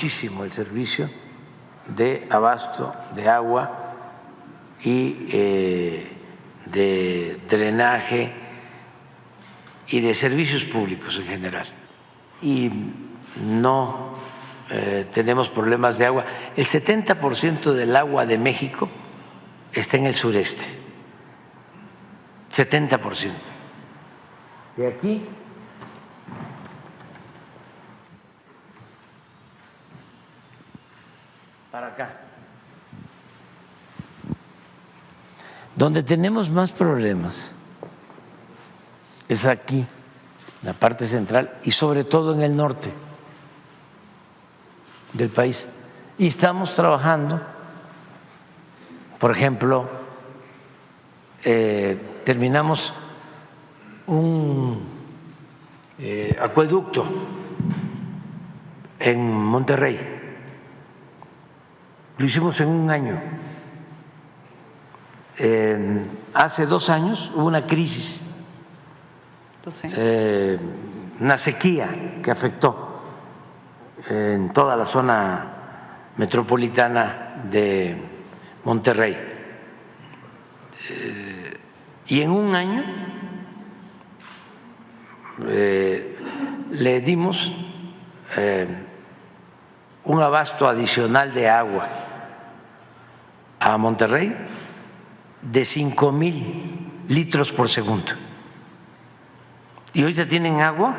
muchísimo el servicio de abasto de agua y de drenaje y de servicios públicos en general. Y no tenemos problemas de agua. El 70% del agua de México está en el sureste, 70%. De aquí para acá. Donde tenemos más problemas es aquí, en la parte central y sobre todo en el norte del país. Y estamos trabajando, por ejemplo, terminamos un acueducto en Monterrey. Lo hicimos en un año. Hace 2 años hubo una crisis, una sequía que afectó en toda la zona metropolitana de Monterrey. Y en un año le dimos un abasto adicional de agua a Monterrey de 5,000 litros por segundo. Y ahorita tienen agua,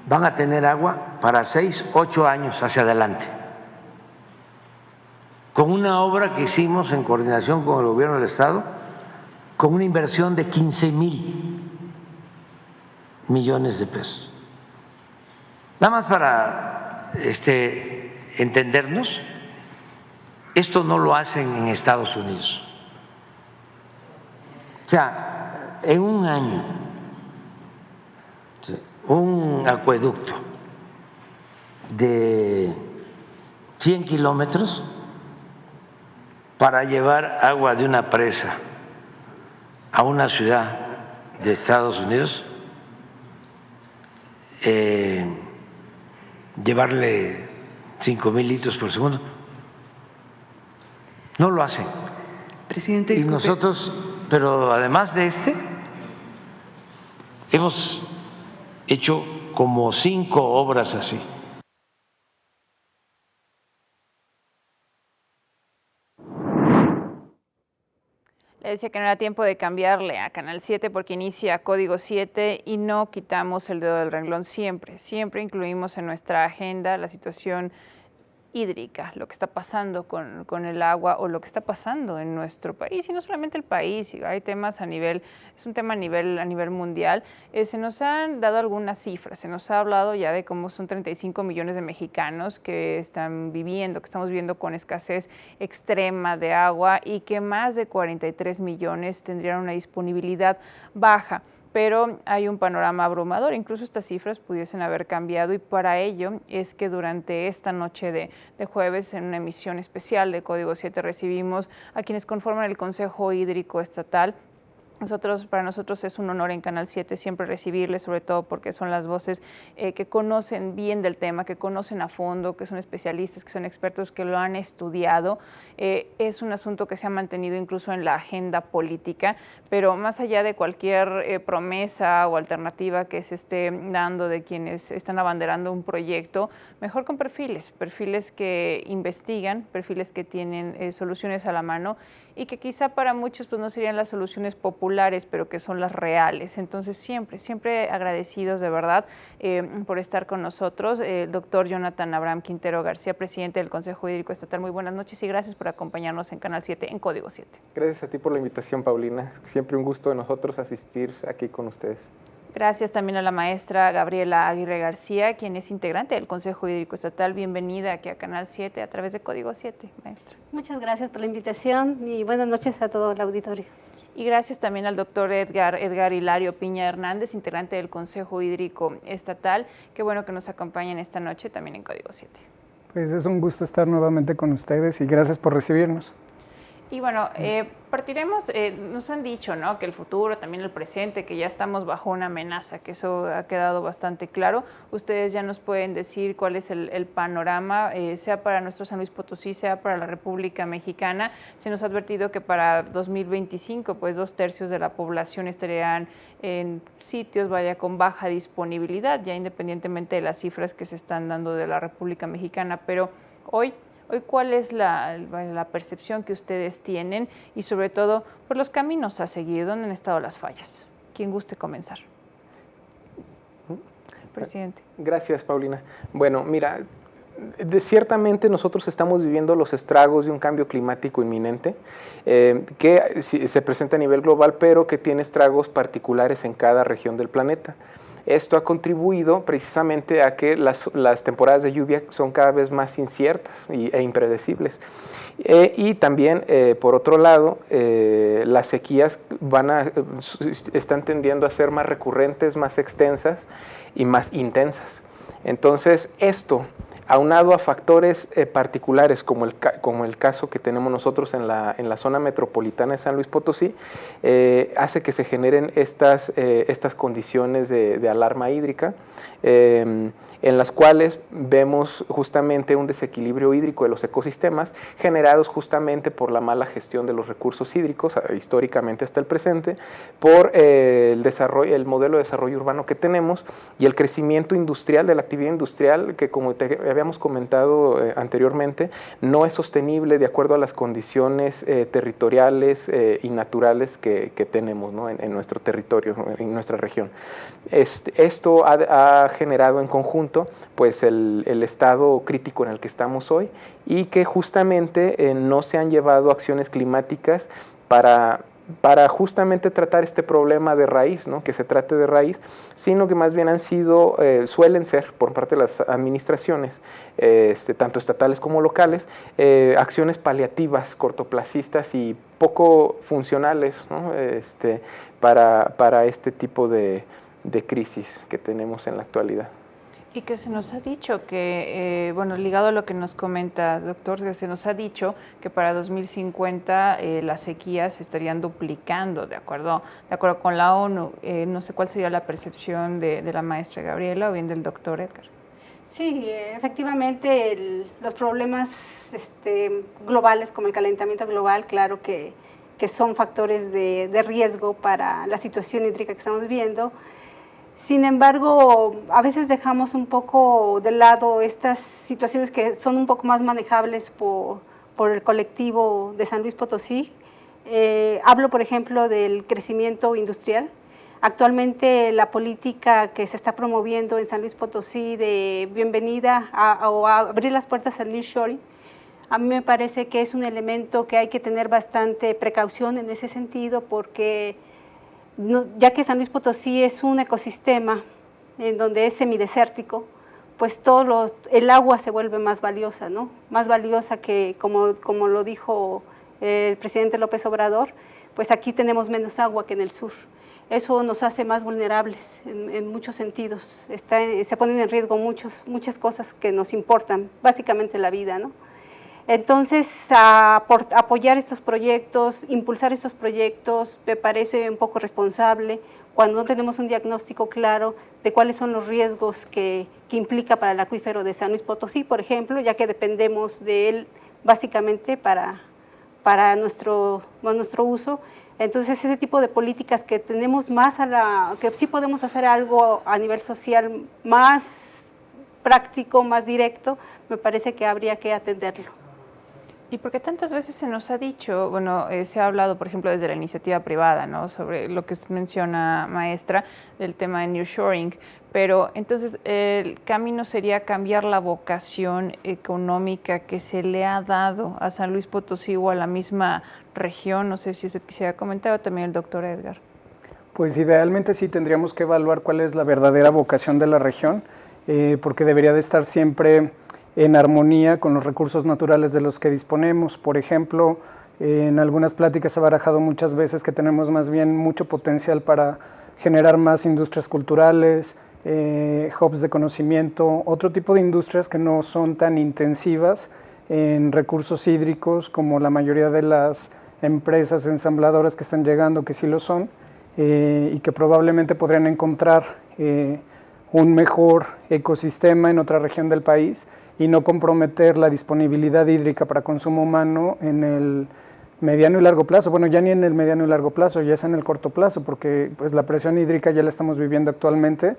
van a tener agua para 6, 8 años hacia adelante, con una obra que hicimos en coordinación con el gobierno del estado, con una inversión de 15,000 millones de pesos. Nada más para entendernos, esto no lo hacen en Estados Unidos. O sea, en un año, un acueducto de 100 kilómetros para llevar agua de una presa a una ciudad de Estados Unidos, llevarle 5,000 litros por segundo, no lo hacen. Presidente, y nosotros, pero además de hemos hecho como 5 obras así. Le decía que no era tiempo de cambiarle a Canal 7 porque inicia Código 7 y no quitamos el dedo del renglón siempre. Siempre incluimos en nuestra agenda la situación hídrica, lo que está pasando con el agua o lo que está pasando en nuestro país, y no solamente el país, hay temas a nivel, es un tema a nivel mundial. Se nos han dado algunas cifras, se nos ha hablado ya de cómo son 35 millones de mexicanos que estamos viviendo con escasez extrema de agua y que más de 43 millones tendrían una disponibilidad baja. Pero hay un panorama abrumador, incluso estas cifras pudiesen haber cambiado, y para ello es que durante esta noche de jueves, en una emisión especial de Código 7, recibimos a quienes conforman el Consejo Hídrico Estatal. Para nosotros es un honor en Canal 7 siempre recibirles, sobre todo porque son las voces que conocen bien del tema, que conocen a fondo, que son especialistas, que son expertos, que lo han estudiado. Es un asunto que se ha mantenido incluso en la agenda política, pero más allá de cualquier promesa o alternativa que se esté dando de quienes están abanderando un proyecto, mejor con perfiles que investigan, perfiles que tienen soluciones a la mano y que quizá para muchos pues no serían las soluciones populares, pero que son las reales. Entonces siempre agradecidos de verdad por estar con nosotros. El doctor Jonathan Abraham Quintero García, presidente del Consejo Hídrico Estatal, muy buenas noches y gracias por acompañarnos en Canal 7 en Código 7. Gracias a ti por la invitación, Paulina. Siempre un gusto de nosotros asistir aquí con ustedes. Gracias también a la maestra Gabriela Aguirre García, quien es integrante del Consejo Hídrico Estatal. Bienvenida aquí a Canal 7 a través de Código 7, maestra. Muchas gracias por la invitación y buenas noches a todo el auditorio. Y gracias también al doctor Edgar Hilario Piña Hernández, integrante del Consejo Hídrico Estatal. Qué bueno que nos acompañen esta noche también en Código 7. Pues es un gusto estar nuevamente con ustedes y gracias por recibirnos. Y bueno, partiremos, nos han dicho, ¿no?, que el futuro, también el presente, que ya estamos bajo una amenaza, que eso ha quedado bastante claro. Ustedes ya nos pueden decir cuál es el panorama, sea para nuestro San Luis Potosí, sea para la República Mexicana. Se nos ha advertido que para 2025, pues 2/3 de la población estarían en sitios, con baja disponibilidad, ya independientemente de las cifras que se están dando de la República Mexicana. Pero hoy, ¿cuál es la percepción que ustedes tienen y sobre todo por los caminos a seguir? ¿Dónde han estado las fallas? ¿Quién guste comenzar? Presidente. Gracias, Paulina. Bueno, mira, ciertamente nosotros estamos viviendo los estragos de un cambio climático inminente que se presenta a nivel global, pero que tiene estragos particulares en cada región del planeta. Esto ha contribuido precisamente a que las temporadas de lluvia son cada vez más inciertas e impredecibles. Y también, por otro lado, las sequías están tendiendo a ser más recurrentes, más extensas y más intensas. Entonces, esto, aunado a factores particulares como el caso que tenemos nosotros en la zona metropolitana de San Luis Potosí, hace que se generen estas condiciones de alarma hídrica, en las cuales vemos justamente un desequilibrio hídrico de los ecosistemas generados justamente por la mala gestión de los recursos hídricos, históricamente hasta el presente, por el modelo de desarrollo urbano que tenemos y el crecimiento industrial de la actividad industrial que, como te habíamos comentado anteriormente, no es sostenible de acuerdo a las condiciones territoriales y naturales que tenemos, ¿no?, en nuestro territorio, en nuestra región. Esto ha generado en conjunto pues el estado crítico en el que estamos hoy y que justamente no se han llevado acciones climáticas para justamente tratar este problema de raíz, ¿no?, que se trate de raíz, sino que más bien suelen ser por parte de las administraciones, tanto estatales como locales, acciones paliativas, cortoplacistas y poco funcionales, ¿no?, para este tipo de crisis que tenemos en la actualidad. Y que se nos ha dicho que, ligado a lo que nos comenta, doctor, que se nos ha dicho que para 2050 las sequías se estarían duplicando, de acuerdo con la ONU. No sé cuál sería la percepción de la maestra Gabriela o bien del doctor Edgar. Sí, efectivamente los problemas globales como el calentamiento global, claro que son factores de riesgo para la situación hídrica que estamos viviendo. Sin embargo, a veces dejamos un poco de lado estas situaciones que son un poco más manejables por el colectivo de San Luis Potosí. Hablo, por ejemplo, del crecimiento industrial. Actualmente la política que se está promoviendo en San Luis Potosí de bienvenida o abrir las puertas al nearshoring, a mí me parece que es un elemento que hay que tener bastante precaución en ese sentido porque ya que San Luis Potosí es un ecosistema en donde es semidesértico, pues el agua se vuelve más valiosa, ¿no? Más valiosa que, como lo dijo el presidente López Obrador, pues aquí tenemos menos agua que en el sur. Eso nos hace más vulnerables en muchos sentidos. Se ponen en riesgo muchas cosas que nos importan, básicamente la vida, ¿no? Entonces, apoyar estos proyectos, impulsar estos proyectos, me parece un poco responsable cuando no tenemos un diagnóstico claro de cuáles son los riesgos que implica para el acuífero de San Luis Potosí, por ejemplo, ya que dependemos de él básicamente para nuestro uso. Entonces, ese tipo de políticas que tenemos que sí podemos hacer algo a nivel social más práctico, más directo, me parece que habría que atenderlo. Y porque tantas veces se nos ha dicho, se ha hablado, por ejemplo, desde la iniciativa privada, ¿no?, sobre lo que usted menciona, maestra, del tema de nearshoring, pero entonces el camino sería cambiar la vocación económica que se le ha dado a San Luis Potosí o a la misma región. No sé si usted quisiera comentar, o también el doctor Edgar. Pues idealmente sí tendríamos que evaluar cuál es la verdadera vocación de la región, porque debería de estar siempre en armonía con los recursos naturales de los que disponemos. Por ejemplo, en algunas pláticas se ha barajado muchas veces que tenemos más bien mucho potencial para generar más industrias culturales, hubs de conocimiento, otro tipo de industrias que no son tan intensivas en recursos hídricos, como la mayoría de las empresas ensambladoras que están llegando, que sí lo son, y que probablemente podrían encontrar un mejor ecosistema en otra región del país y no comprometer la disponibilidad hídrica para consumo humano en el mediano y largo plazo. Bueno, ya ni en el mediano y largo plazo, ya es en el corto plazo, porque pues, la presión hídrica ya la estamos viviendo actualmente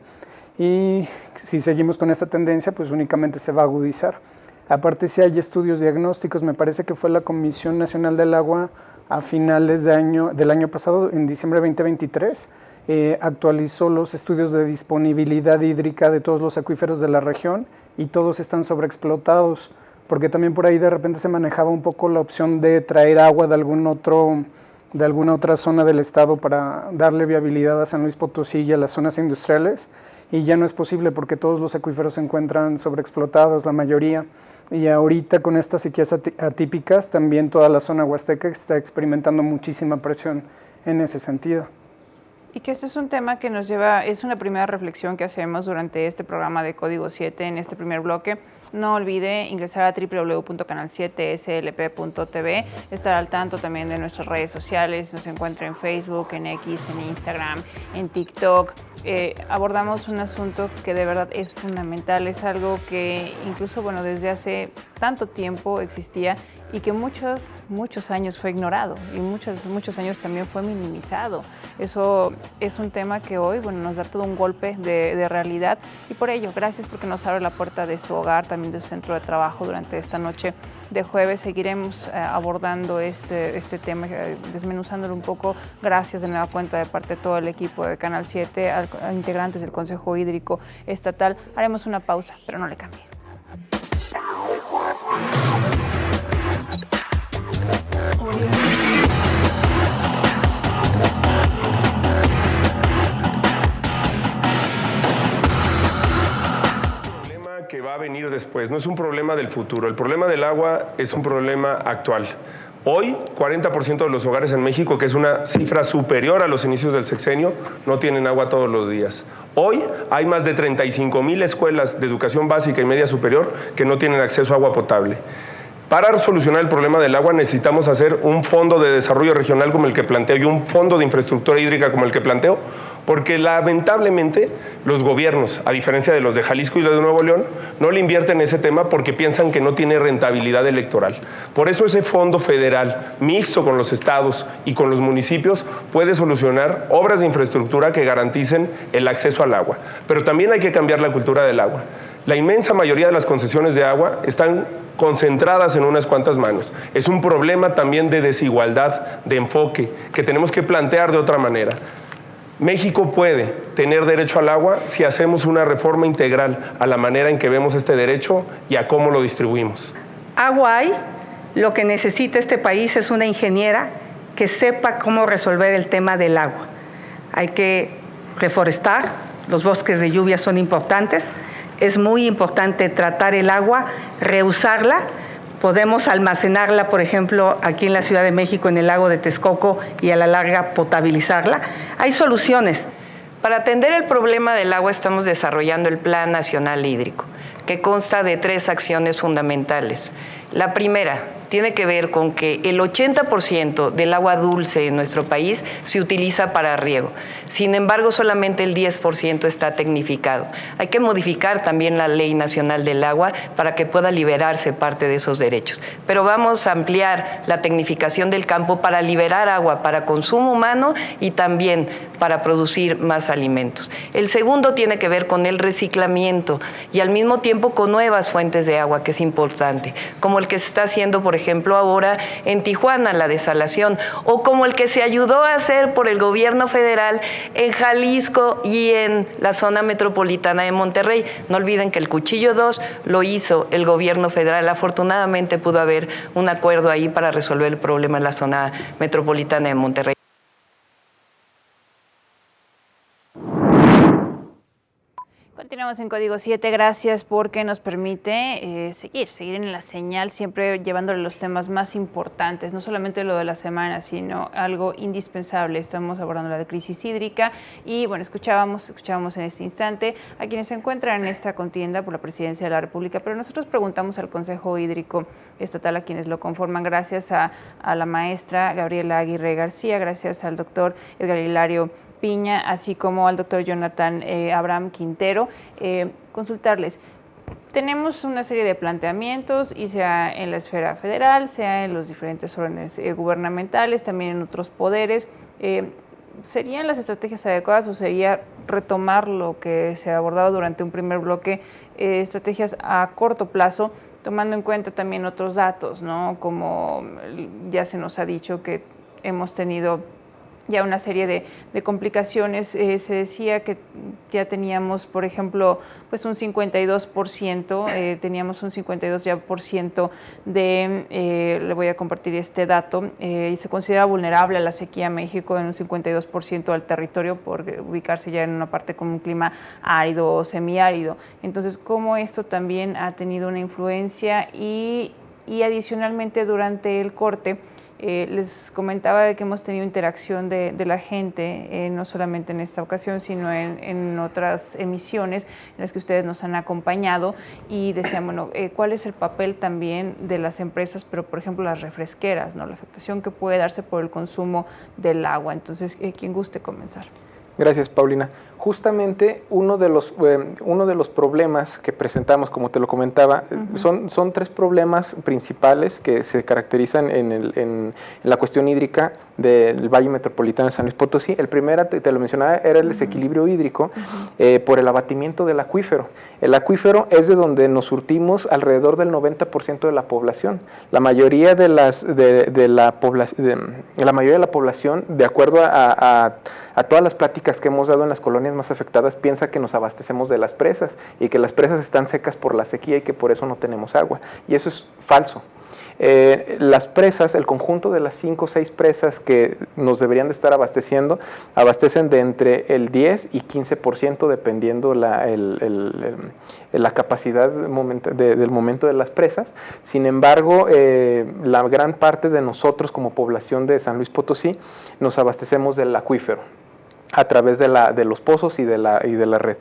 y si seguimos con esta tendencia, pues únicamente se va a agudizar. Aparte, sí hay estudios diagnósticos, me parece que fue la Comisión Nacional del Agua a finales del año pasado, en diciembre de 2023, actualizó los estudios de disponibilidad hídrica de todos los acuíferos de la región y todos están sobreexplotados, porque también por ahí de repente se manejaba un poco la opción de traer agua de alguna otra zona del estado para darle viabilidad a San Luis Potosí y a las zonas industriales, y ya no es posible porque todos los acuíferos se encuentran sobreexplotados, la mayoría, y ahorita con estas sequías atípicas también toda la zona huasteca está experimentando muchísima presión en ese sentido. Y que esto es un tema que nos lleva, es una primera reflexión que hacemos durante este programa de Código 7 en este primer bloque. No olvide ingresar a www.canal7slp.tv, estar al tanto también de nuestras redes sociales, nos encuentra en Facebook, en X, en Instagram, en TikTok. Abordamos un asunto que de verdad es fundamental, es algo que incluso desde hace tanto tiempo existía y que muchos años fue ignorado y muchos años también fue minimizado. Eso es un tema que hoy nos da todo un golpe de realidad, y por ello, gracias porque nos abre la puerta de su hogar, también de su centro de trabajo durante esta noche de jueves. Seguiremos abordando este tema, desmenuzándolo un poco. Gracias de nueva cuenta de parte de todo el equipo de Canal 7, a integrantes del Consejo Hídrico Estatal. Haremos una pausa, pero no le cambie. Que va a venir después, no es un problema del futuro. El problema del agua es un problema actual. Hoy, 40% de los hogares en México, que es una cifra superior a los inicios del sexenio, no tienen agua todos los días. Hoy hay más de 35,000 escuelas de educación básica y media superior que no tienen acceso a agua potable. Para solucionar el problema del agua necesitamos hacer un fondo de desarrollo regional como el que planteo y un fondo de infraestructura hídrica como el que planteo, porque lamentablemente los gobiernos, a diferencia de los de Jalisco y los de Nuevo León, no le invierten en ese tema porque piensan que no tiene rentabilidad electoral. Por eso ese fondo federal, mixto con los estados y con los municipios, puede solucionar obras de infraestructura que garanticen el acceso al agua. Pero también hay que cambiar la cultura del agua. La inmensa mayoría de las concesiones de agua están concentradas en unas cuantas manos. Es un problema también de desigualdad, de enfoque, que tenemos que plantear de otra manera. México puede tener derecho al agua si hacemos una reforma integral a la manera en que vemos este derecho y a cómo lo distribuimos. Agua hay, lo que necesita este país es una ingeniera que sepa cómo resolver el tema del agua. Hay que reforestar, los bosques de lluvia son importantes. Es muy importante tratar el agua, reusarla. Podemos almacenarla, por ejemplo, aquí en la Ciudad de México, en el lago de Texcoco, y a la larga potabilizarla. Hay soluciones. Para atender el problema del agua estamos desarrollando el Plan Nacional Hídrico, que consta de 3 acciones fundamentales. La primera tiene que ver con que el 80% del agua dulce en nuestro país se utiliza para riego. Sin embargo, solamente el 10% está tecnificado. Hay que modificar también la Ley Nacional del Agua para que pueda liberarse parte de esos derechos. Pero vamos a ampliar la tecnificación del campo para liberar agua para consumo humano y también para producir más alimentos. El segundo tiene que ver con el reciclamiento y al mismo tiempo con nuevas fuentes de agua, que es importante, como el que se está haciendo, por ejemplo, ahora en Tijuana, la desalación, o como el que se ayudó a hacer por el gobierno federal en Jalisco y en la zona metropolitana de Monterrey. No olviden que el Cuchillo 2 lo hizo el gobierno federal. Afortunadamente pudo haber un acuerdo ahí para resolver el problema en la zona metropolitana de Monterrey. Continuamos en Código 7, gracias porque nos permite seguir en la señal, siempre llevándole los temas más importantes, no solamente lo de la semana, sino algo indispensable. Estamos abordando la crisis hídrica y bueno, escuchábamos en este instante a quienes se encuentran en esta contienda por la presidencia de la República, pero nosotros preguntamos al Consejo Hídrico Estatal, a quienes lo conforman, gracias a la maestra Gabriela Aguirre García, gracias al doctor Edgar Hilario Piña, así como al doctor Jonathan Abraham Quintero, consultarles. Tenemos una serie de planteamientos, y sea en la esfera federal, sea en los diferentes órdenes gubernamentales, también en otros poderes. ¿Serían las estrategias adecuadas o sería retomar lo que se ha abordado durante un primer bloque, estrategias a corto plazo, tomando en cuenta también otros datos, ¿no? Como ya se nos ha dicho que hemos tenido ya una serie de complicaciones? Se decía que ya teníamos, por ejemplo, pues un 52%, teníamos un 52% de, le voy a compartir este dato, y se considera vulnerable a la sequía México en un 52% del territorio por ubicarse ya en una parte con un clima árido o semiárido. Entonces, ¿cómo esto también ha tenido una influencia? Y adicionalmente, durante el corte, les comentaba de que hemos tenido interacción de la gente, no solamente en esta ocasión, sino en otras emisiones en las que ustedes nos han acompañado, y decían, bueno, ¿cuál es el papel también de las empresas, pero por ejemplo las refresqueras, ¿no? La afectación que puede darse por el consumo del agua. Entonces, ¿quién guste comenzar? Gracias, Paulina. Justamente uno de los problemas que presentamos, como te lo comentaba, son tres problemas principales que se caracterizan en la cuestión hídrica del Valle Metropolitano de San Luis Potosí. El primero, te lo mencionaba, era el desequilibrio hídrico por el abatimiento del acuífero. El acuífero es de donde nos surtimos alrededor del 90% de la población. La mayoría de la población, de acuerdo a todas las pláticas que hemos dado en las colonias más afectadas, piensa que nos abastecemos de las presas y que las presas están secas por la sequía y que por eso no tenemos agua. Y eso es falso. Las presas, el conjunto de las 5 o 6 presas que nos deberían de estar abasteciendo, abastecen de entre el 10 y 15% dependiendo la capacidad del momento de las presas. Sin embargo, la gran parte de nosotros como población de San Luis Potosí nos abastecemos del acuífero a través de los pozos y de la red.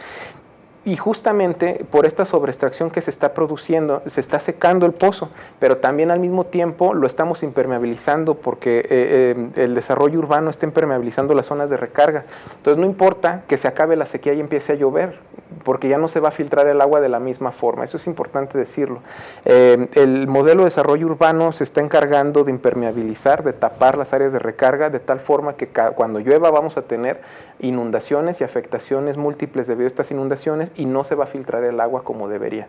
Y justamente por esta sobreextracción que se está produciendo, se está secando el pozo, pero también al mismo tiempo lo estamos impermeabilizando porque el desarrollo urbano está impermeabilizando las zonas de recarga. Entonces no importa que se acabe la sequía y empiece a llover, porque ya no se va a filtrar el agua de la misma forma. Eso es importante decirlo. El modelo de desarrollo urbano se está encargando de impermeabilizar, de tapar las áreas de recarga, de tal forma que cuando llueva vamos a tener inundaciones y afectaciones múltiples debido a estas inundaciones, y no se va a filtrar el agua como debería.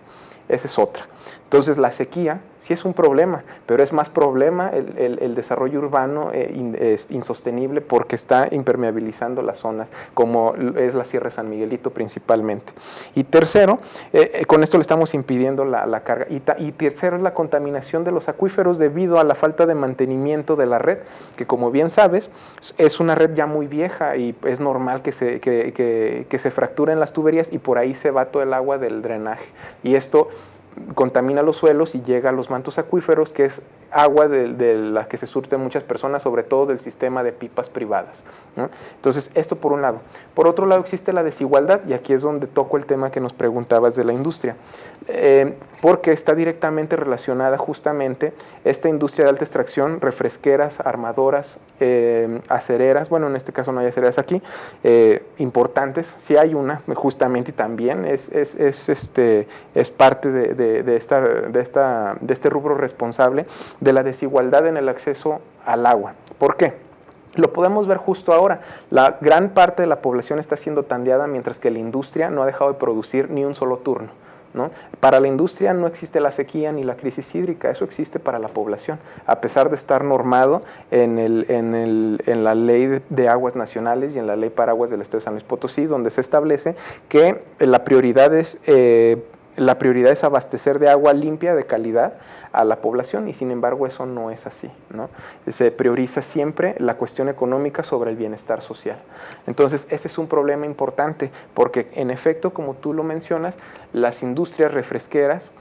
Esa es otra. Entonces la sequía sí es un problema, pero es más problema el desarrollo urbano es insostenible porque está impermeabilizando las zonas, como es la Sierra de San Miguelito principalmente. Y tercero, con esto le estamos impidiendo la carga. Y tercero es la contaminación de los acuíferos debido a la falta de mantenimiento de la red, que como bien sabes, es una red ya muy vieja y es normal que se fracturen las tuberías y por ahí se va todo el agua del drenaje. Y esto contamina los suelos y llega a los mantos acuíferos, que es agua de la que se surten muchas personas, sobre todo del sistema de pipas privadas, ¿no? Entonces, esto por un lado. Por otro lado, existe la desigualdad, y aquí es donde toco el tema que nos preguntabas de la industria, porque está directamente relacionada justamente esta industria de alta extracción, refresqueras, armadoras, acereras, bueno, en este caso no hay acereras aquí, importantes, sí hay una, justamente, y también es parte de este rubro responsable de la desigualdad en el acceso al agua. ¿Por qué? Lo podemos ver justo ahora. La gran parte de la población está siendo tandeada, mientras que la industria no ha dejado de producir ni un solo turno, ¿no? Para la industria no existe la sequía ni la crisis hídrica, eso existe para la población, a pesar de estar normado en la Ley de Aguas Nacionales y en la Ley para Aguas del Estado de San Luis Potosí, donde se establece que la prioridad es la prioridad es abastecer de agua limpia, de calidad, a la población, y sin embargo eso no es así, ¿no? Se prioriza siempre la cuestión económica sobre el bienestar social. Entonces, ese es un problema importante, porque en efecto, como tú lo mencionas, las industrias refresqueras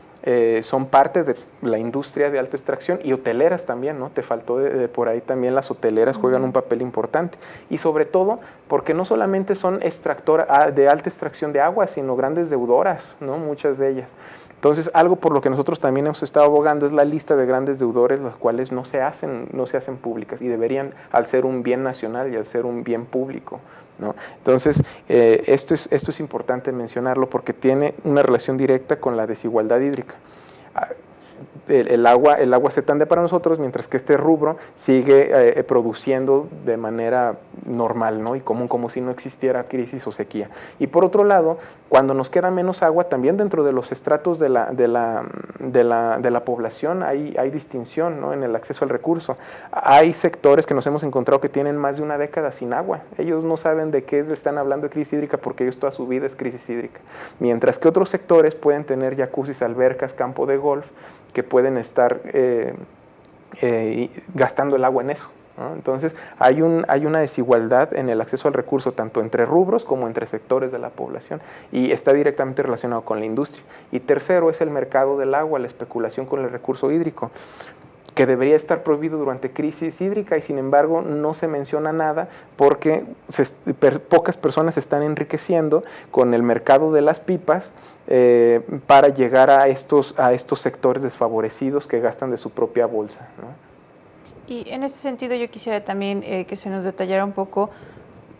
son parte de la industria de alta extracción, y hoteleras también, ¿no? Te faltó por ahí también, las hoteleras juegan un papel importante, y sobre todo porque no solamente son extractoras de alta extracción de agua, sino grandes deudoras, ¿no? Muchas de ellas. Entonces, algo por lo que nosotros también hemos estado abogando es la lista de grandes deudores, las cuales no se hacen públicas, y deberían, al ser un bien nacional y al ser un bien público, ¿no? Entonces, esto es importante mencionarlo porque tiene una relación directa con la desigualdad hídrica. El agua se tande para nosotros, mientras que este rubro sigue produciendo de manera normal, ¿no? Y común, como si no existiera crisis o sequía. Y por otro lado, cuando nos queda menos agua, también dentro de los estratos de la población hay distinción, ¿no? En el acceso al recurso. Hay sectores que nos hemos encontrado que tienen más de una década sin agua. Ellos no saben de qué están hablando de crisis hídrica, porque ellos toda su vida es crisis hídrica. Mientras que otros sectores pueden tener jacuzzis, albercas, campo de golf, que pueden estar gastando el agua en eso, ¿no? Entonces, hay una desigualdad en el acceso al recurso, tanto entre rubros como entre sectores de la población, y está directamente relacionado con la industria. Y tercero es el mercado del agua, la especulación con el recurso hídrico, que debería estar prohibido durante crisis hídrica, y sin embargo no se menciona nada porque pocas personas se están enriqueciendo con el mercado de las pipas para llegar a estos sectores desfavorecidos que gastan de su propia bolsa, ¿no? Y en ese sentido yo quisiera también que se nos detallara un poco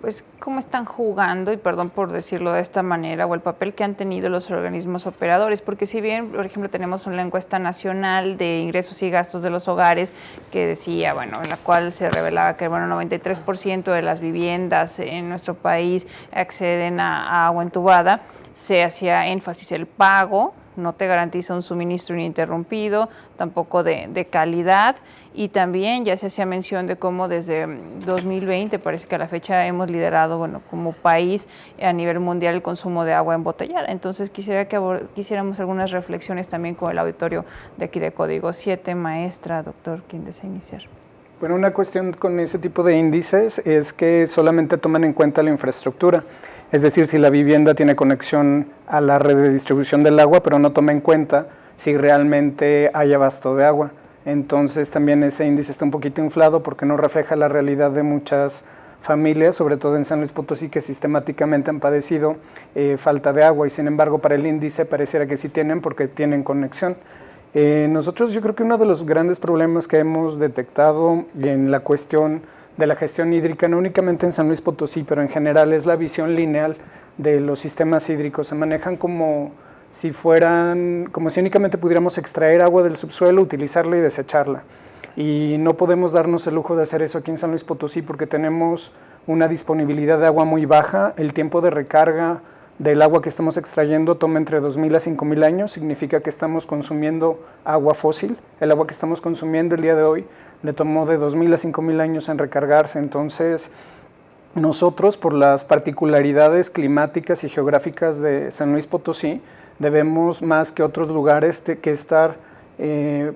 pues cómo están jugando, y perdón por decirlo de esta manera, o el papel que han tenido los organismos operadores, porque si bien, por ejemplo, tenemos una encuesta nacional de ingresos y gastos de los hogares que decía, bueno, en la cual se revelaba que, bueno, 93% de las viviendas en nuestro país acceden a agua entubada, se hacía énfasis el pago, no te garantiza un suministro ininterrumpido, tampoco de calidad, y también ya se hacía mención de cómo desde 2020, parece que a la fecha hemos liderado, bueno, como país a nivel mundial el consumo de agua embotellada. Entonces quisiera que quisiéramos algunas reflexiones también con el auditorio de aquí de Código 7. Maestra, doctor, ¿quién desea iniciar? Bueno, una cuestión con ese tipo de índices es que solamente toman en cuenta la infraestructura. Es decir, si la vivienda tiene conexión a la red de distribución del agua, pero no toma en cuenta si realmente hay abasto de agua. Entonces también ese índice está un poquito inflado porque no refleja la realidad de muchas familias, sobre todo en San Luis Potosí, que sistemáticamente han padecido falta de agua, y sin embargo para el índice pareciera que sí tienen, porque tienen conexión. Nosotros, yo creo que uno de los grandes problemas que hemos detectado en la cuestión de la gestión hídrica, no únicamente en San Luis Potosí, pero en general, es la visión lineal de los sistemas hídricos. Se manejan como si únicamente pudiéramos extraer agua del subsuelo, utilizarla y desecharla. Y no podemos darnos el lujo de hacer eso aquí en San Luis Potosí, porque tenemos una disponibilidad de agua muy baja. El tiempo de recarga del agua que estamos extrayendo toma entre 2.000 a 5.000 años, significa que estamos consumiendo agua fósil. El agua que estamos consumiendo el día de hoy le tomó de 2.000 a 5.000 años en recargarse. Entonces, nosotros, por las particularidades climáticas y geográficas de San Luis Potosí, debemos, más que otros lugares, que estar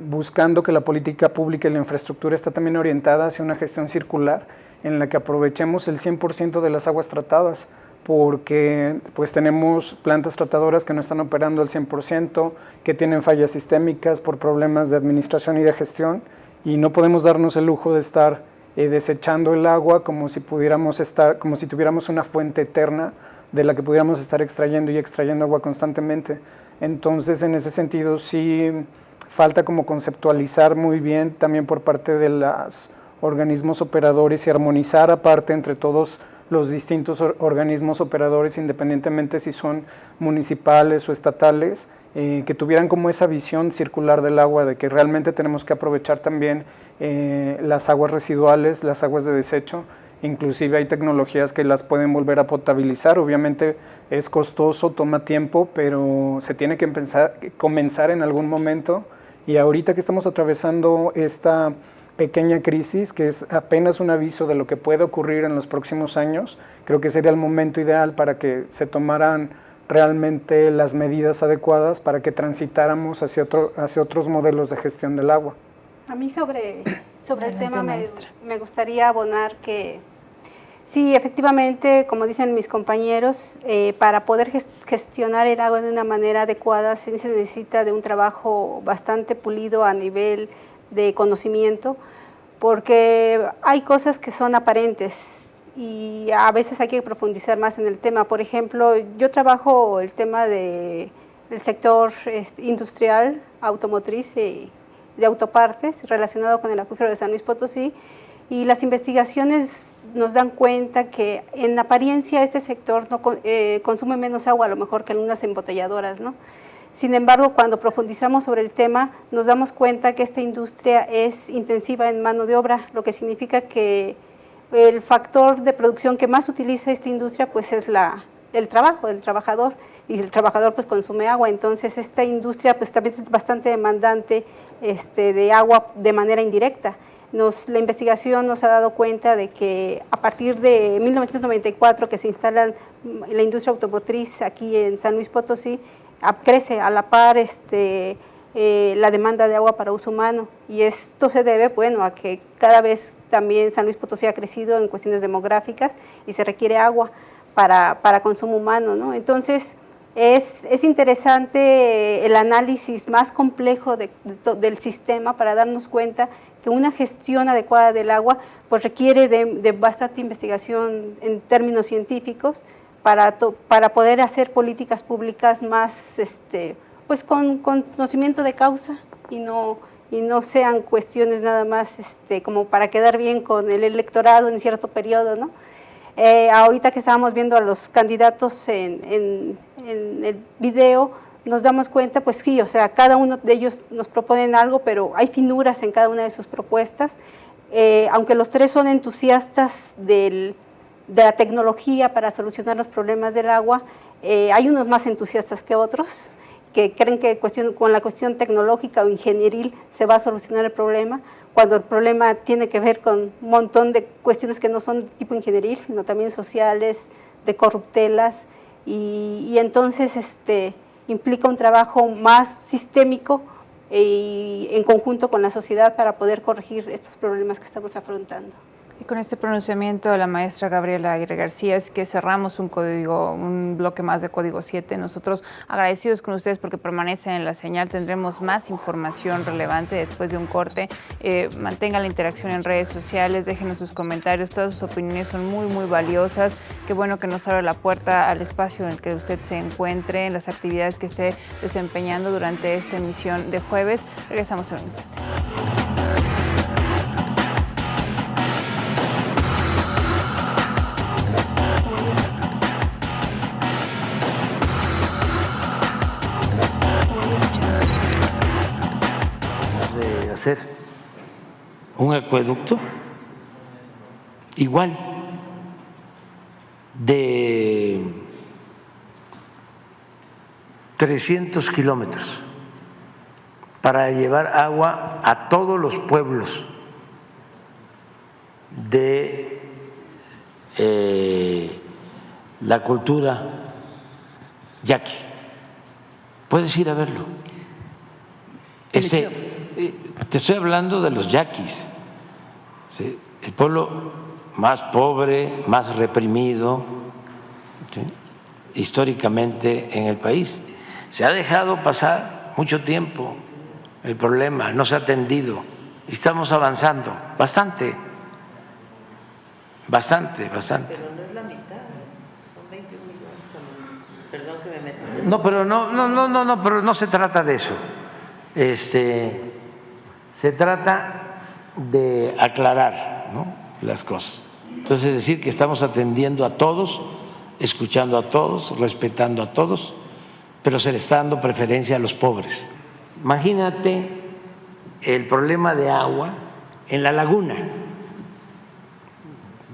buscando que la política pública y la infraestructura está también orientada hacia una gestión circular en la que aprovechemos el 100% de las aguas tratadas, porque pues tenemos plantas tratadoras que no están operando al 100%, que tienen fallas sistémicas por problemas de administración y de gestión, y no podemos darnos el lujo de estar desechando el agua como si tuviéramos una fuente eterna de la que pudiéramos estar extrayendo y extrayendo agua constantemente. Entonces, en ese sentido, sí falta como conceptualizar muy bien también por parte de los organismos operadores y armonizar aparte entre todos los distintos organismos operadores, independientemente si son municipales o estatales, que tuvieran como esa visión circular del agua, de que realmente tenemos que aprovechar también las aguas residuales, las aguas de desecho. Inclusive hay tecnologías que las pueden volver a potabilizar. Obviamente es costoso, toma tiempo, pero se tiene que comenzar en algún momento, y ahorita que estamos atravesando esta pequeña crisis, que es apenas un aviso de lo que puede ocurrir en los próximos años, creo que sería el momento ideal para que se tomaran realmente las medidas adecuadas para que transitáramos hacia otros modelos de gestión del agua. A mí sobre el tema maestra. me gustaría abonar que sí, efectivamente, como dicen mis compañeros, para poder gestionar el agua de una manera adecuada sí se necesita de un trabajo bastante pulido a nivel de conocimiento, porque hay cosas que son aparentes y a veces hay que profundizar más en el tema. Por ejemplo, yo trabajo el tema del sector industrial, automotriz y de autopartes relacionado con el acuífero de San Luis Potosí, y las investigaciones nos dan cuenta que en apariencia este sector no, consume menos agua a lo mejor que algunas embotelladoras, ¿no? Sin embargo, cuando profundizamos sobre el tema, nos damos cuenta que esta industria es intensiva en mano de obra, lo que significa que el factor de producción que más utiliza esta industria pues es el trabajo, el trabajador, y el trabajador pues consume agua. Entonces esta industria pues también es bastante demandante de agua de manera indirecta. La investigación nos ha dado cuenta de que a partir de 1994 que se instala la industria automotriz aquí en San Luis Potosí, crece a la par la demanda de agua para uso humano, y esto se debe, bueno, a que cada vez también San Luis Potosí ha crecido en cuestiones demográficas y se requiere agua para consumo humano, ¿no? Entonces, es interesante el análisis más complejo del sistema para darnos cuenta que una gestión adecuada del agua pues requiere de bastante investigación en términos científicos para poder hacer políticas públicas más pues con conocimiento de causa y no sean cuestiones nada más como para quedar bien con el electorado en cierto periodo, ¿no? Ahorita que estábamos viendo a los candidatos en el video, nos damos cuenta, pues sí, o sea, cada uno de ellos nos proponen algo, pero hay finuras en cada una de sus propuestas. Aunque los tres son entusiastas de la tecnología para solucionar los problemas del agua, hay unos más entusiastas que otros, que creen que con la cuestión tecnológica o ingenieril se va a solucionar el problema, cuando el problema tiene que ver con un montón de cuestiones que no son de tipo ingenieril, sino también sociales, de corruptelas, y entonces implica un trabajo más sistémico y en conjunto con la sociedad para poder corregir estos problemas que estamos afrontando. Y con este pronunciamiento de la maestra Gabriela Aguirre García es que cerramos un bloque más de Código 7. Nosotros agradecidos con ustedes porque permanecen en la señal. Tendremos más información relevante después de un corte. Mantengan la interacción en redes sociales, déjenos sus comentarios, todas sus opiniones son muy, muy valiosas. Qué bueno que nos abre la puerta al espacio en el que usted se encuentre, en las actividades que esté desempeñando durante esta emisión de jueves. Regresamos en un instante. Hacer un acueducto igual de 300 kilómetros para llevar agua a todos los pueblos de la cultura yaqui. Puedes ir a verlo. Te estoy hablando de los yaquis, ¿sí? El pueblo más pobre, más reprimido, ¿sí?, históricamente en el país. Se ha dejado pasar mucho tiempo el problema, no se ha atendido. Estamos avanzando bastante. Pero no es la mitad, son 21 millones. Perdón que me meta. No, pero pero no se trata de eso. Se trata de aclarar, ¿no?, las cosas. Entonces, decir que estamos atendiendo a todos, escuchando a todos, respetando a todos, pero se le está dando preferencia a los pobres. Imagínate el problema de agua en la laguna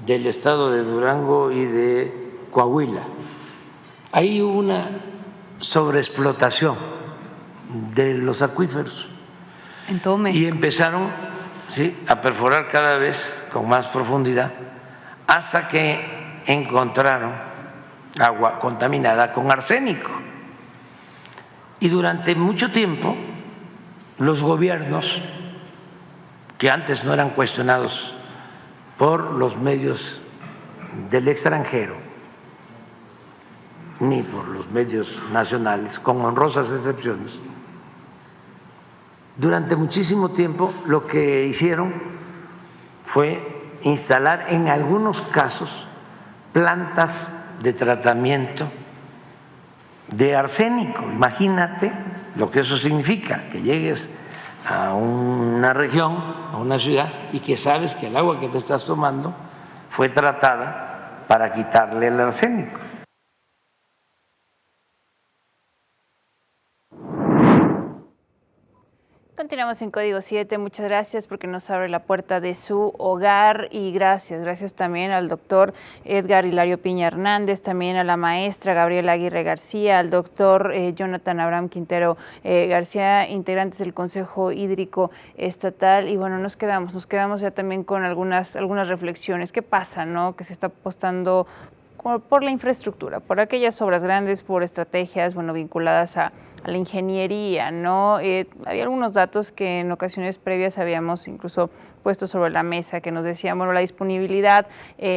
del estado de Durango y de Coahuila. Ahí hubo una sobreexplotación de los acuíferos. En todo México. Y empezaron, sí, a perforar cada vez con más profundidad hasta que encontraron agua contaminada con arsénico. Y durante mucho tiempo los gobiernos, que antes no eran cuestionados por los medios del extranjero ni por los medios nacionales, con honrosas excepciones, durante muchísimo tiempo lo que hicieron fue instalar en algunos casos plantas de tratamiento de arsénico. Imagínate lo que eso significa, que llegues a una región, a una ciudad, y que sabes que el agua que te estás tomando fue tratada para quitarle el arsénico. Continuamos en Código 7. Muchas gracias porque nos abre la puerta de su hogar y gracias también al doctor Edgar Hilario Piña Hernández, también a la maestra Gabriela Aguirre García, al doctor Jonathan Abraham Quintero García, integrantes del Consejo Hídrico Estatal. Y bueno, nos quedamos ya también con algunas reflexiones. ¿Qué pasa, no? Que se está apostando por la infraestructura, por aquellas obras grandes, por estrategias, bueno, vinculadas a la ingeniería, ¿no? Había algunos datos que en ocasiones previas habíamos incluso puesto sobre la mesa, que nos decían, bueno, la disponibilidad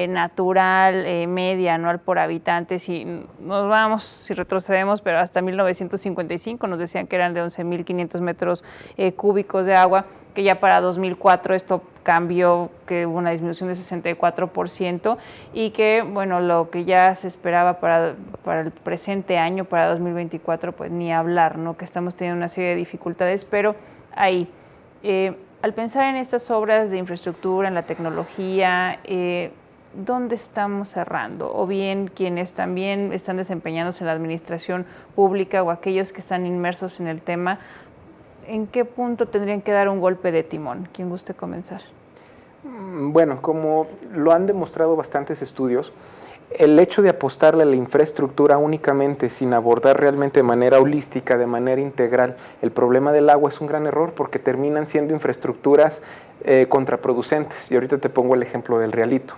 natural media anual por habitante, si nos vamos, si retrocedemos, pero hasta 1955 nos decían que eran de 11.500 metros cúbicos de agua, que ya para 2004 esto cambió, que hubo una disminución de 64% y que, bueno, lo que ya se esperaba para el presente año, para 2024, pues ni hablar, ¿no? Que estamos teniendo una serie de dificultades, pero ahí, al pensar en estas obras de infraestructura, en la tecnología, ¿dónde estamos cerrando? O bien quienes también están desempeñándose en la administración pública o aquellos que están inmersos en el tema, ¿en qué punto tendrían que dar un golpe de timón? ¿Quién guste comenzar? Bueno, como lo han demostrado bastantes estudios, el hecho de apostarle a la infraestructura únicamente sin abordar realmente de manera holística, de manera integral, el problema del agua es un gran error porque terminan siendo infraestructuras contraproducentes. Y ahorita te pongo el ejemplo del Rialito.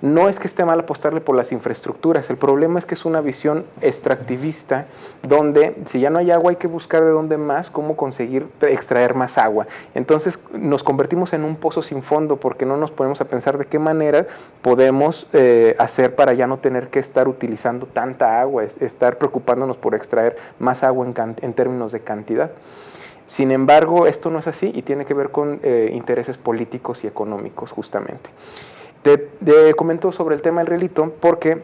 No es que esté mal apostarle por las infraestructuras, el problema es que es una visión extractivista donde si ya no hay agua hay que buscar de dónde más, cómo conseguir extraer más agua. Entonces nos convertimos en un pozo sin fondo porque no nos ponemos a pensar de qué manera podemos hacer para ya no tener que estar utilizando tanta agua, estar preocupándonos por extraer más agua en términos de cantidad. Sin embargo, esto no es así y tiene que ver con intereses políticos y económicos justamente. Te comento sobre el tema del Rialito porque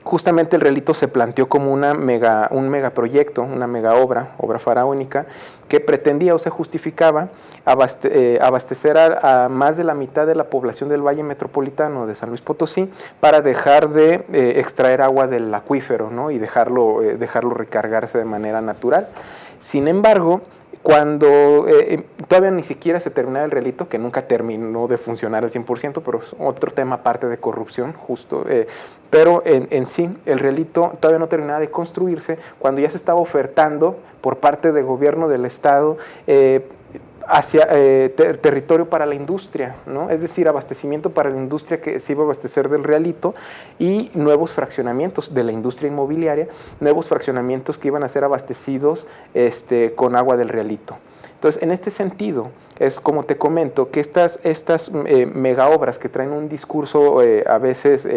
justamente el Rialito se planteó como un megaproyecto, una mega obra faraónica, que pretendía o se justificaba abastecer a más de la mitad de la población del Valle Metropolitano de San Luis Potosí para dejar de extraer agua del acuífero, ¿no? Y dejarlo recargarse de manera natural. Sin embargo, cuando todavía ni siquiera se terminaba el Rialito, que nunca terminó de funcionar al 100%, pero es otro tema aparte de corrupción, justo, pero en sí, el Rialito todavía no terminaba de construirse, cuando ya se estaba ofertando por parte del gobierno del estado hacia territorio para la industria, ¿no? Es decir, abastecimiento para la industria que se iba a abastecer del Rialito y nuevos fraccionamientos de la industria inmobiliaria, nuevos fraccionamientos que iban a ser abastecidos con agua del Rialito. Entonces, en este sentido, es como te comento, que estas mega obras que traen un discurso a veces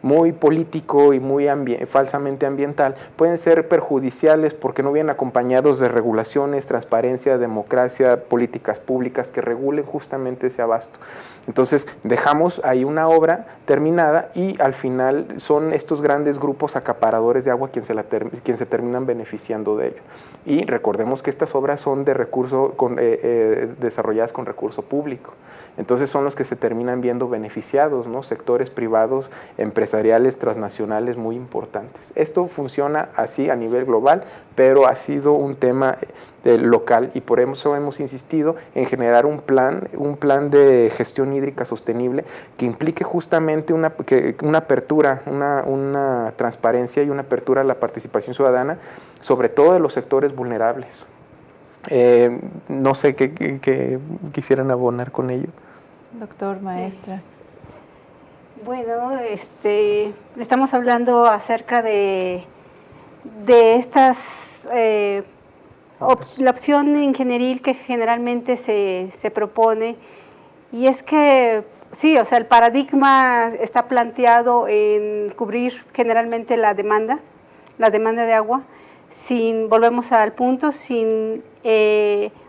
muy político y muy falsamente ambiental, pueden ser perjudiciales porque no vienen acompañados de regulaciones, transparencia, democracia, políticas públicas que regulen justamente ese abasto. Entonces, dejamos ahí una obra terminada y al final son estos grandes grupos acaparadores de agua quien se terminan beneficiando de ello. Y recordemos que estas obras son de desarrolladas con recurso público. Entonces son los que se terminan viendo beneficiados, ¿no? Sectores privados, empresariales, transnacionales muy importantes. Esto funciona así a nivel global, pero ha sido un tema local y por eso hemos insistido en generar un plan de gestión hídrica sostenible que implique justamente una apertura, una transparencia y una apertura a la participación ciudadana, sobre todo de los sectores vulnerables. No sé qué quisieran abonar con ello. Doctor, maestra. Bueno, estamos hablando acerca de estas, la opción ingenieril que generalmente se propone, y es que sí, o sea, el paradigma está planteado en cubrir generalmente la demanda de agua, volvemos al punto, sin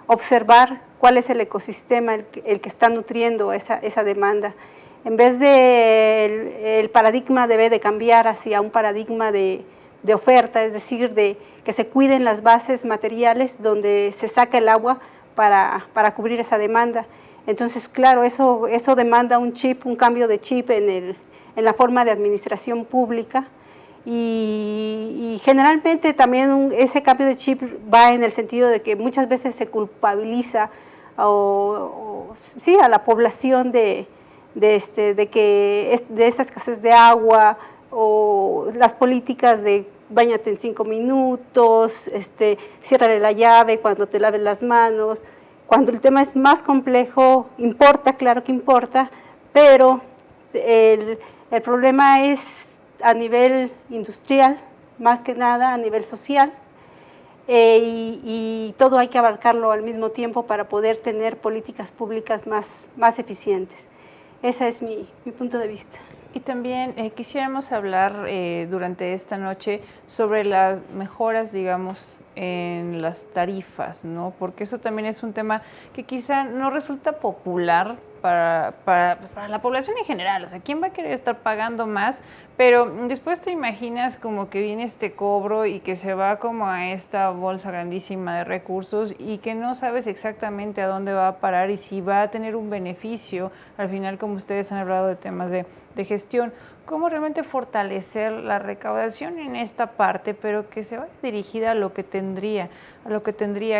observar cuál es el ecosistema el que está nutriendo esa demanda. En vez de el paradigma debe de cambiar hacia un paradigma de oferta, es decir, de que se cuiden las bases materiales donde se saca el agua para cubrir esa demanda. Entonces, claro, eso demanda un cambio de chip en la forma de administración pública, y generalmente también ese cambio de chip va en el sentido de que muchas veces se culpabiliza a la población de esta escasez de agua, o las políticas de báñate en 5 minutos, ciérrale la llave cuando te laves las manos. Cuando el tema es más complejo, importa, claro que importa, pero el problema es a nivel industrial, más que nada a nivel social, y todo hay que abarcarlo al mismo tiempo para poder tener políticas públicas más eficientes. Ese es mi punto de vista. Y también quisiéramos hablar durante esta noche sobre las mejoras, digamos, en las tarifas, ¿no? Porque eso también es un tema que quizá no resulta popular para la población en general. O sea, ¿quién va a querer estar pagando más? Pero después te imaginas como que viene este cobro y que se va como a esta bolsa grandísima de recursos y que no sabes exactamente a dónde va a parar y si va a tener un beneficio. Al final, como ustedes han hablado de temas de gestión, cómo realmente fortalecer la recaudación en esta parte, pero que se vaya dirigida a lo que tendría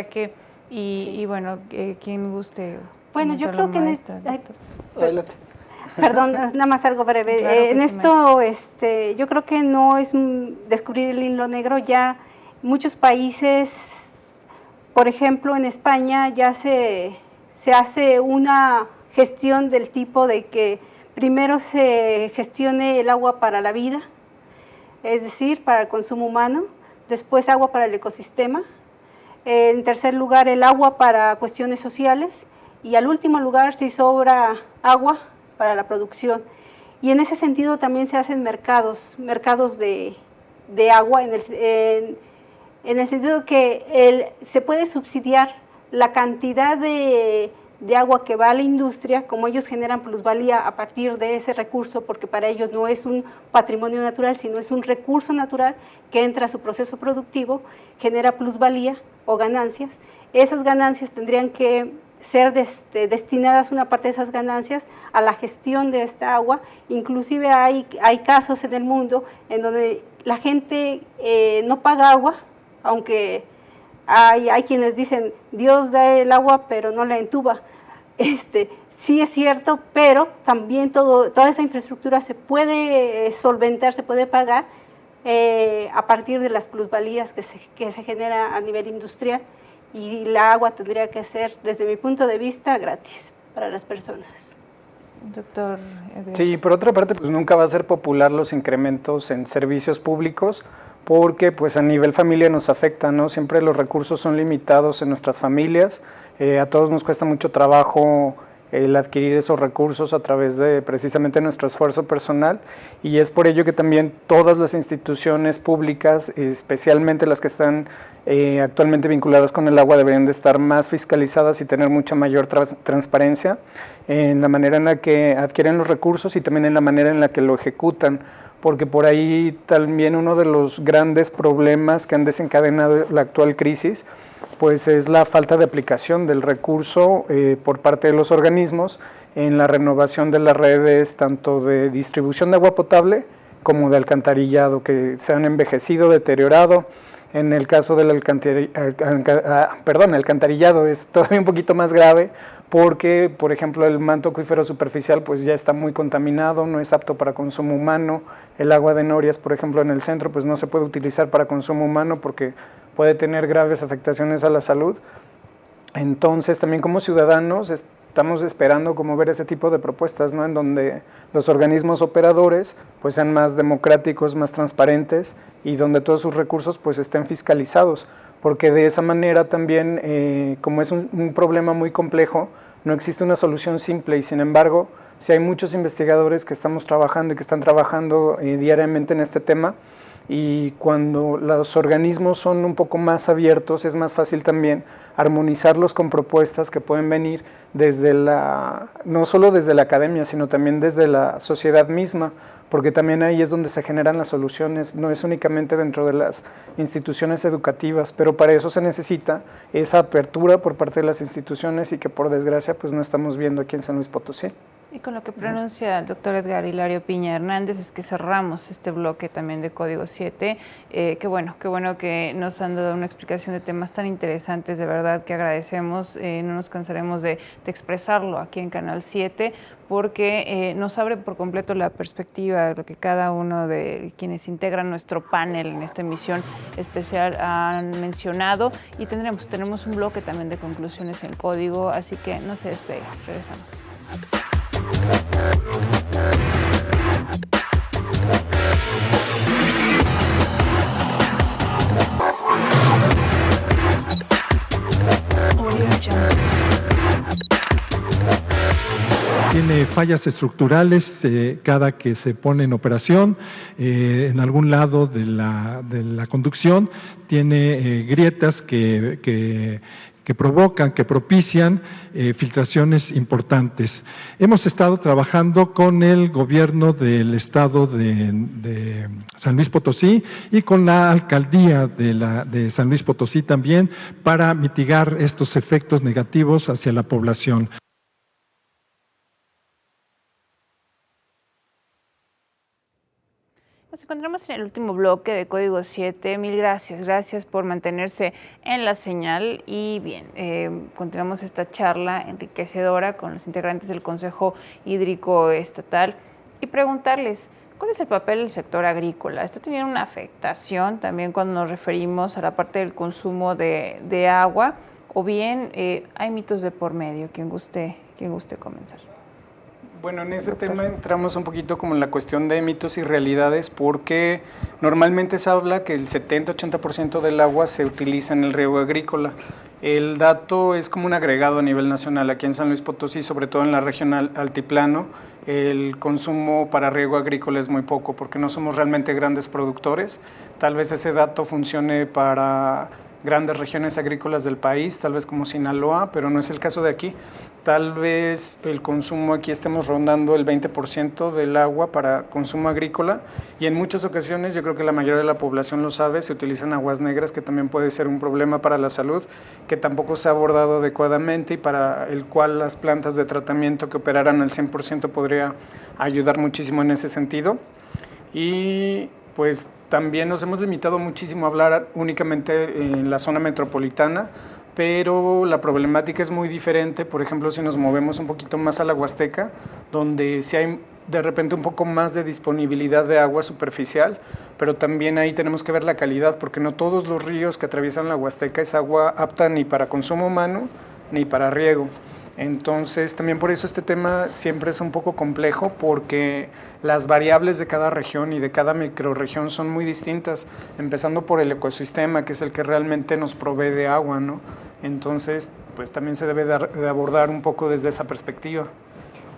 que, y bueno, quien guste. Bueno, yo creo que Adelante. Perdón, nada más algo breve. Claro que en sí, esto, yo creo que no es descubrir el hilo negro. Ya muchos países, por ejemplo, en España ya se hace una gestión del tipo de que primero se gestione el agua para la vida, es decir, para el consumo humano, después agua para el ecosistema, en tercer lugar el agua para cuestiones sociales, y al último lugar, si sobra agua, para la producción. Y en ese sentido también se hacen mercados de agua, en el sentido que se puede subsidiar la cantidad de agua que va a la industria, como ellos generan plusvalía a partir de ese recurso, porque para ellos no es un patrimonio natural, sino es un recurso natural que entra a su proceso productivo, genera plusvalía o ganancias. Esas ganancias tendrían que ser destinadas, una parte de esas ganancias, a la gestión de esta agua. Inclusive hay casos en el mundo en donde la gente no paga agua, aunque hay quienes dicen Dios da el agua pero no la entuba. Sí es cierto, pero también toda esa infraestructura se puede solventar, se puede pagar a partir de las plusvalías que se genera a nivel industrial, y la agua tendría que ser, desde mi punto de vista, gratis para las personas. Doctor. Sí, por otra parte, pues nunca va a ser popular los incrementos en servicios públicos, porque pues a nivel familia nos afecta, ¿no? Siempre los recursos son limitados en nuestras familias, a todos nos cuesta mucho trabajo el adquirir esos recursos a través de precisamente nuestro esfuerzo personal, y es por ello que también todas las instituciones públicas, especialmente las que están actualmente vinculadas con el agua, deberían de estar más fiscalizadas y tener mucha mayor transparencia en la manera en la que adquieren los recursos y también en la manera en la que lo ejecutan, porque por ahí también uno de los grandes problemas que han desencadenado la actual crisis pues es la falta de aplicación del recurso por parte de los organismos en la renovación de las redes, tanto de distribución de agua potable como de alcantarillado, que se han envejecido, deteriorado. En el caso del alcantarillado es todavía un poquito más grave, porque, por ejemplo, el manto acuífero superficial pues ya está muy contaminado, no es apto para consumo humano. El agua de Norias, por ejemplo, en el centro, pues no se puede utilizar para consumo humano porque puede tener graves afectaciones a la salud. Entonces, también como ciudadanos estamos esperando como ver ese tipo de propuestas, ¿no? En donde los organismos operadores pues sean más democráticos, más transparentes y donde todos sus recursos pues estén fiscalizados, porque de esa manera también, como es un problema muy complejo, no existe una solución simple y sin embargo, si hay muchos investigadores que estamos trabajando y que están trabajando diariamente en este tema, y cuando los organismos son un poco más abiertos es más fácil también armonizarlos con propuestas que pueden venir desde no solo desde la academia, sino también desde la sociedad misma, porque también ahí es donde se generan las soluciones, no es únicamente dentro de las instituciones educativas, pero para eso se necesita esa apertura por parte de las instituciones y que por desgracia pues no estamos viendo aquí en San Luis Potosí. Y con lo que pronuncia el doctor Edgar Hilario Piña Hernández es que cerramos este bloque también de Código 7. Qué bueno que nos han dado una explicación de temas tan interesantes, de verdad que agradecemos, no nos cansaremos de expresarlo aquí en Canal 7, porque nos abre por completo la perspectiva de lo que cada uno de quienes integran nuestro panel en esta emisión especial han mencionado, y tenemos un bloque también de conclusiones en Código, así que no se despegue, regresamos. Tiene fallas estructurales cada que se pone en operación, en algún lado de la conducción, tiene grietas que provocan, que propician filtraciones importantes. Hemos estado trabajando con el gobierno del estado de San Luis Potosí y con la alcaldía de San Luis Potosí también para mitigar estos efectos negativos hacia la población. Nos encontramos en el último bloque de Código 7. Mil gracias por mantenerse en la señal. Y bien, continuamos esta charla enriquecedora con los integrantes del Consejo Hídrico Estatal y preguntarles, ¿cuál es el papel del sector agrícola? ¿Está teniendo una afectación también cuando nos referimos a la parte del consumo de agua? ¿O bien hay mitos de por medio? ¿Quién guste comenzar? Bueno, en ese tema entramos un poquito como en la cuestión de mitos y realidades, porque normalmente se habla que el 70-80% del agua se utiliza en el riego agrícola. El dato es como un agregado a nivel nacional. Aquí en San Luis Potosí, sobre todo en la región altiplano, el consumo para riego agrícola es muy poco, porque no somos realmente grandes productores. Tal vez ese dato funcione para grandes regiones agrícolas del país, tal vez como Sinaloa, pero no es el caso de aquí. Tal vez el consumo aquí estemos rondando el 20% del agua para consumo agrícola, y en muchas ocasiones, yo creo que la mayoría de la población lo sabe, se utilizan aguas negras, que también puede ser un problema para la salud, que tampoco se ha abordado adecuadamente y para el cual las plantas de tratamiento que operaran al 100% podría ayudar muchísimo en ese sentido. Y pues también nos hemos limitado muchísimo a hablar únicamente en la zona metropolitana, pero la problemática es muy diferente. Por ejemplo, si nos movemos un poquito más a la Huasteca, donde sí hay de repente un poco más de disponibilidad de agua superficial, pero también ahí tenemos que ver la calidad, porque no todos los ríos que atraviesan la Huasteca es agua apta ni para consumo humano ni para riego. Entonces, también por eso este tema siempre es un poco complejo, porque las variables de cada región y de cada microrregión son muy distintas, empezando por el ecosistema, que es el que realmente nos provee de agua, ¿no? Entonces, pues también se debe de abordar un poco desde esa perspectiva.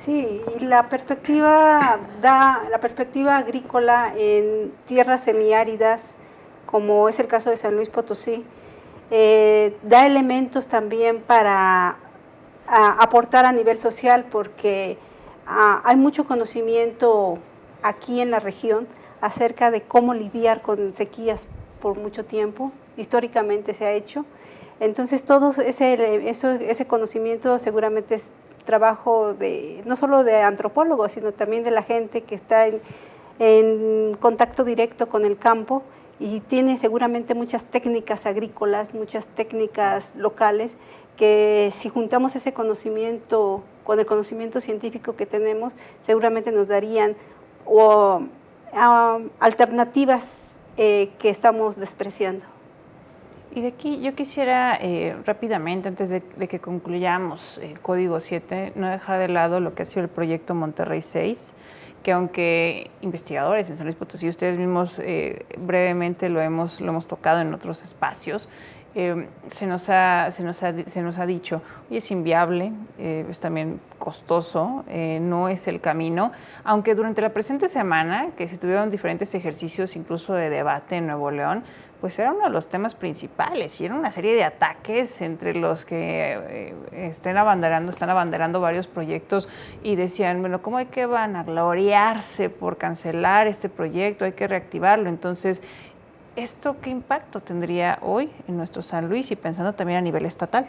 Sí, y la perspectiva agrícola en tierras semiáridas, como es el caso de San Luis Potosí, da elementos también para aportar a nivel social, porque hay mucho conocimiento aquí en la región acerca de cómo lidiar con sequías por mucho tiempo, históricamente se ha hecho. Entonces todo ese conocimiento seguramente es trabajo no solo de antropólogos, sino también de la gente que está en contacto directo con el campo y tiene seguramente muchas técnicas agrícolas, muchas técnicas locales, que si juntamos ese conocimiento con el conocimiento científico que tenemos, seguramente nos darían alternativas que estamos despreciando. Y de aquí yo quisiera rápidamente, antes de que concluyamos Código 7, no dejar de lado lo que ha sido el proyecto Monterrey 6, que aunque investigadores en San Luis Potosí, ustedes mismos brevemente lo hemos tocado en otros espacios, se nos ha dicho, oye, es inviable, es también costoso, no es el camino, aunque durante la presente semana, que se tuvieron diferentes ejercicios incluso de debate en Nuevo León, pues era uno de los temas principales y era una serie de ataques entre los que están abanderando varios proyectos y decían, bueno, ¿cómo hay que vanagloriarse por cancelar este proyecto? Hay que reactivarlo. Entonces, ¿esto qué impacto tendría hoy en nuestro San Luis y pensando también a nivel estatal?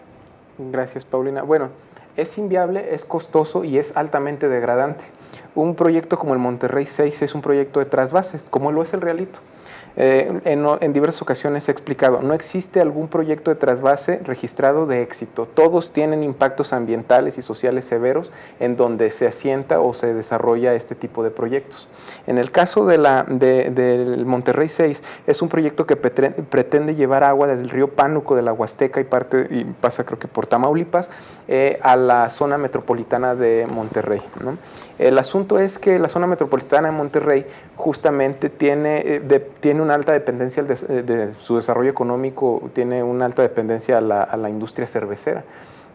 Gracias, Paulina. Bueno, es inviable, es costoso y es altamente degradante. Un proyecto como el Monterrey 6 es un proyecto de trasvases, como lo es el Realito. En diversas ocasiones he explicado, no existe algún proyecto de trasvase registrado de éxito. Todos tienen impactos ambientales y sociales severos en donde se asienta o se desarrolla este tipo de proyectos. En el caso del Monterrey 6, es un proyecto que pretende llevar agua desde el río Pánuco de la Huasteca y pasa creo que por Tamaulipas a la zona metropolitana de Monterrey, ¿no? El asunto es que la zona metropolitana de Monterrey justamente tiene una alta dependencia de su desarrollo económico, tiene una alta dependencia a la industria cervecera,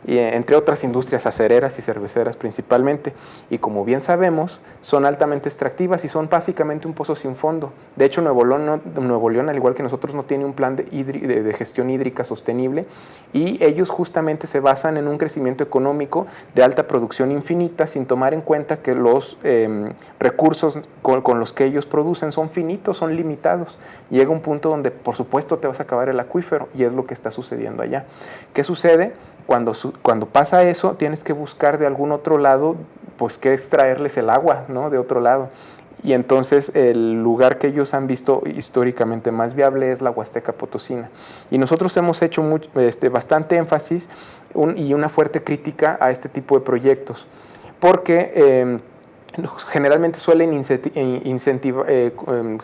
y entre otras industrias acereras y cerveceras principalmente, y como bien sabemos, son altamente extractivas y son básicamente un pozo sin fondo. De hecho, Nuevo León, al igual que nosotros, no tiene un plan de gestión hídrica sostenible, y ellos justamente se basan en un crecimiento económico de alta producción infinita, sin tomar en cuenta que los recursos con los que ellos producen son finitos, son limitados. Llega un punto donde, por supuesto, te vas a acabar el acuífero, y es lo que está sucediendo allá. ¿Qué sucede? Cuando pasa eso, tienes que buscar de algún otro lado, pues que extraerles el agua, ¿no? De otro lado. Y entonces el lugar que ellos han visto históricamente más viable es la Huasteca Potosina. Y nosotros hemos hecho bastante énfasis y una fuerte crítica a este tipo de proyectos, porque generalmente suelen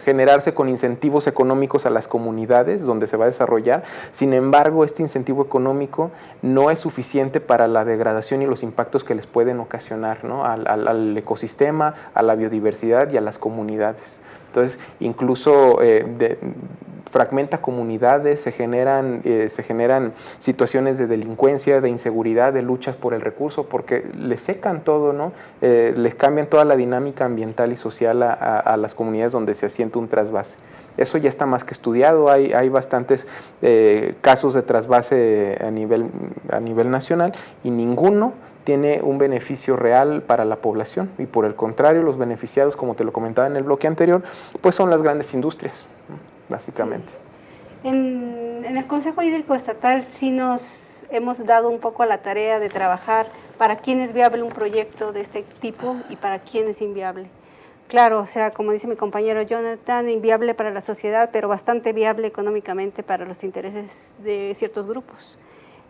generarse con incentivos económicos a las comunidades donde se va a desarrollar. Sin embargo, este incentivo económico no es suficiente para la degradación y los impactos que les pueden ocasionar, ¿no? al ecosistema, a la biodiversidad y a las comunidades. Entonces, incluso fragmenta comunidades, se generan situaciones de delincuencia, de inseguridad, de luchas por el recurso, porque les secan todo, ¿no? Les cambian toda la dinámica ambiental y social a las comunidades donde se asienta un trasvase. Eso ya está más que estudiado, hay bastantes casos de trasvase a nivel nacional, y ninguno tiene un beneficio real para la población, y por el contrario, los beneficiados, como te lo comentaba en el bloque anterior, pues son las grandes industrias, ¿no? Básicamente. Sí. En el Consejo Hídrico Estatal sí nos hemos dado un poco a la tarea de trabajar para quién es viable un proyecto de este tipo y para quién es inviable. Claro, o sea, como dice mi compañero Jonathan, inviable para la sociedad, pero bastante viable económicamente para los intereses de ciertos grupos.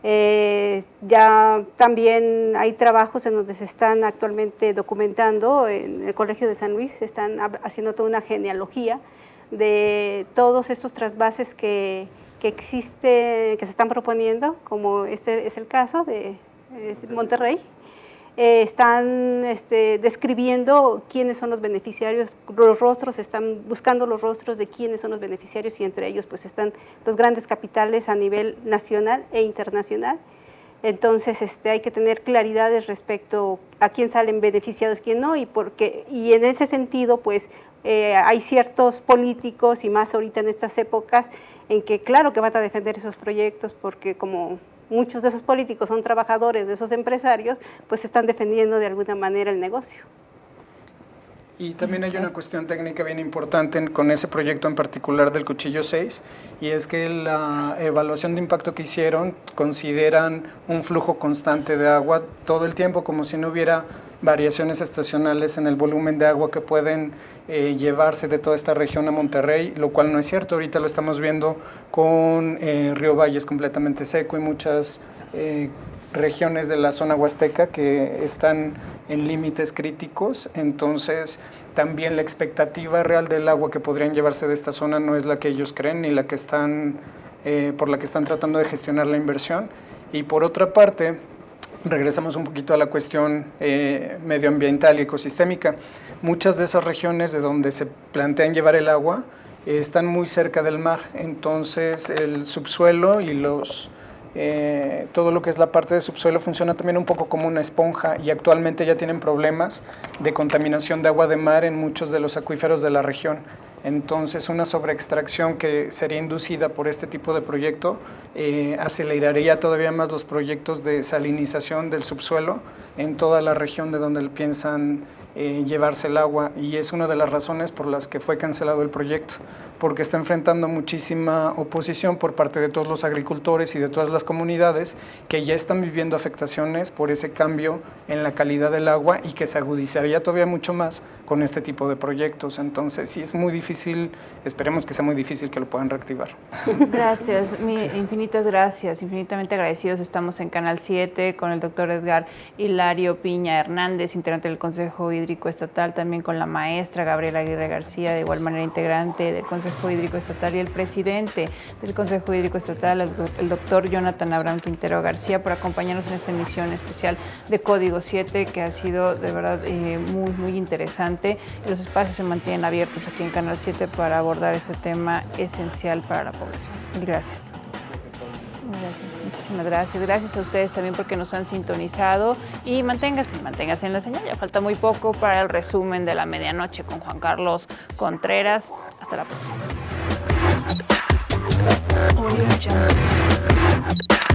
Ya también hay trabajos en donde se están actualmente documentando, en el Colegio de San Luis están haciendo toda una genealogía de todos estos trasvases que se están proponiendo, como este es el caso de Monterrey. Están describiendo quiénes son los beneficiarios, los rostros, están buscando los rostros de quiénes son los beneficiarios, y entre ellos pues están los grandes capitales a nivel nacional e internacional. Entonces hay que tener claridades respecto a quién salen beneficiados, quién no, y en ese sentido pues hay ciertos políticos, y más ahorita en estas épocas, en que claro que van a defender esos proyectos, porque como muchos de esos políticos son trabajadores de esos empresarios, pues están defendiendo de alguna manera el negocio. Y también hay una cuestión técnica bien importante con ese proyecto en particular del Cuchillo 6, y es que la evaluación de impacto que hicieron consideran un flujo constante de agua todo el tiempo, como si no hubiera variaciones estacionales en el volumen de agua que pueden llevarse de toda esta región a Monterrey, lo cual no es cierto. Ahorita lo estamos viendo con Río Valles completamente seco y muchas regiones de la zona huasteca que están en límites críticos. Entonces también la expectativa real del agua que podrían llevarse de esta zona no es la que ellos creen ni la que están por la que están tratando de gestionar la inversión. Y por otra parte, regresamos un poquito a la cuestión medioambiental y ecosistémica. Muchas de esas regiones de donde se plantean llevar el agua están muy cerca del mar, entonces el subsuelo y todo lo que es la parte de subsuelo funciona también un poco como una esponja, y actualmente ya tienen problemas de contaminación de agua de mar en muchos de los acuíferos de la región. Entonces, una sobreextracción que sería inducida por este tipo de proyecto aceleraría todavía más los proyectos de salinización del subsuelo en toda la región de donde piensan llevarse el agua, y es una de las razones por las que fue cancelado el proyecto, porque está enfrentando muchísima oposición por parte de todos los agricultores y de todas las comunidades que ya están viviendo afectaciones por ese cambio en la calidad del agua, y que se agudizaría todavía mucho más con este tipo de proyectos. Entonces sí es muy difícil, esperemos que sea muy difícil que lo puedan reactivar. Gracias, infinitas gracias, infinitamente agradecidos. Estamos en Canal 7 con el doctor Edgar Hilario Piña Hernández, integrante del Consejo Hídrico Estatal, también con la maestra Gabriela Aguirre García, de igual manera integrante del Consejo Hídrico Estatal, y el presidente del Consejo Hídrico Estatal, el doctor Jonathan Abraham Quintero García, por acompañarnos en esta emisión especial de Código 7, que ha sido de verdad muy, muy interesante. Los espacios se mantienen abiertos aquí en Canal 7 para abordar este tema esencial para la población. Gracias. Gracias, muchísimas gracias. Gracias a ustedes también porque nos han sintonizado, y manténgase en la señal. Ya falta muy poco para el resumen de la medianoche con Juan Carlos Contreras. Hasta la próxima.